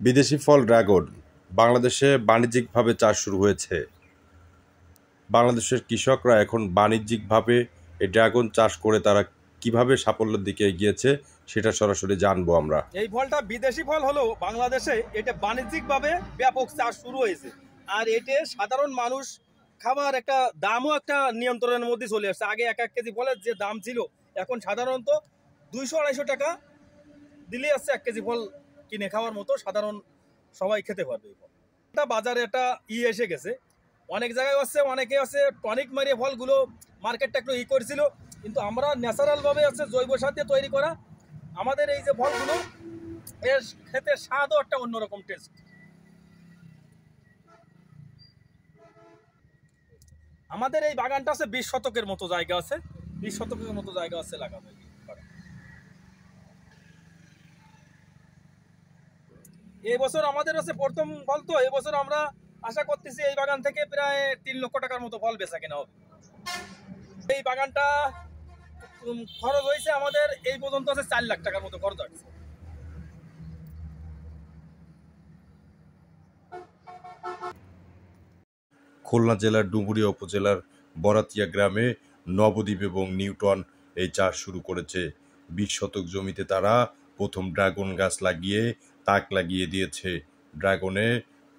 বিদেশি ফল ড্রাগন বাংলাদেশে বাণিজ্যিকভাবে চাষ শুরু হয়েছে। বাংলাদেশের কৃষকরা এখন বাণিজ্যিকভাবে এই ড্রাগন চাষ করে তারা কিভাবে সাফল্যের দিকে এগিয়েছে সেটা সরাসরি জানবো আমরা। এই ফলটা বিদেশি ফল হলেও বাংলাদেশে এটা বাণিজ্যিকভাবে ব্যাপক চাষ শুরু হয়েছে। আর এটা সাধারণ মানুষ খাবার একটা দামও একটা নিয়ন্ত্রণের মধ্যে চলে আসছে। আগে এক কেজি ফলের যে দাম ছিল এখন সাধারণত 200-250 টাকা দিলে আসছে 1 কেজি ফল কিনে খাওয়ার মতো সাধারণ সবাই খেতে পারবে। এই ফল এটা বাজারে একটা এসে গেছে, অনেক জায়গায় আছে, অনেকে আছে টনিক মারিয়ে ফলগুলো মার্কেটটা একটু করেছিল, কিন্তু আমরা ন্যাচারালভাবে আছে জৈব সার দিয়ে তৈরি করা আমাদের এই যে ফলগুলো এর খেতে স্বাদও একটা অন্যরকম টেস্ট। আমাদের এই বাগানটা আছে 20 শতকের মতো জায়গা আছে, 20 শতকের মতো জায়গা আছে লাগানো। এই বছর আমাদের আছে প্রথম ফল, তো এই বছর আমরা আশা করতেছি এই বাগান থেকে প্রায় 3 লক্ষ টাকার মতো ফল বেচা কেনা হবে। এই বাগানটা খরচ হয়েছে আমাদের এই পর্যন্ত আছে 4 লাখ টাকার মতো খরচ হয়েছে। খুলনা জেলার ডুমুরিয়া উপজেলার বরাতিয়া গ্রামে নবদ্বীপ এবং নিউটন এই চাষ শুরু করেছে। 20 শতক জমিতে তারা প্রথম ড্রাগন গাছ লাগিয়ে তাক লাগিয়ে দিয়েছে। ড্রাগনে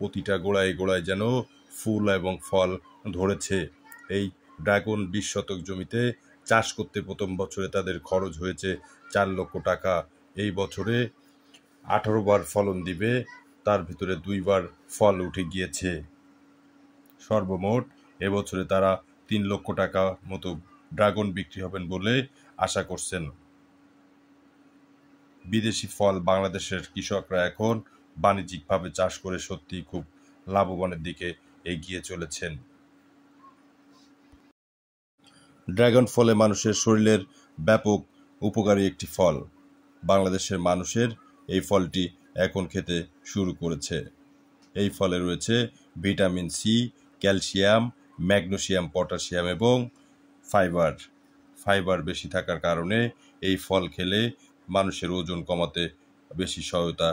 প্রতিটা গোড়ায় গোড়ায় যেন ফুল এবং ফল ধরেছে। এই ড্রাগন 20 শতক জমিতে চাষ করতে প্রথম বছরে তাদের খরচ হয়েছে 4 লক্ষ টাকা। এই বছরে 18 বার ফলন দিবে, তার ভিতরে 2 বার ফল উঠে গিয়েছে। সর্বমোট এবছরে তারা 3 লক্ষ টাকা মতো ড্রাগন বিক্রি হবেন বলে আশা করছেন। বিদেশি ফল বাংলাদেশের কৃষকরা এখন বাণিজ্যিকভাবে চাষ করে সত্যি খুব লাভবানের দিকে এগিয়ে চলেছেন। ড্রাগন ফলে মানুষের শরীরের ব্যাপক উপকারী একটি ফল। বাংলাদেশের মানুষের এই ফলটি এখন খেতে শুরু করেছে। এই ফলে রয়েছে vitamin C, calcium, magnesium, potassium এবং ফাইবার বেশি থাকার কারণে এই ফল খেলে মানুষের ওজন কমাতে বেশি সহায়তা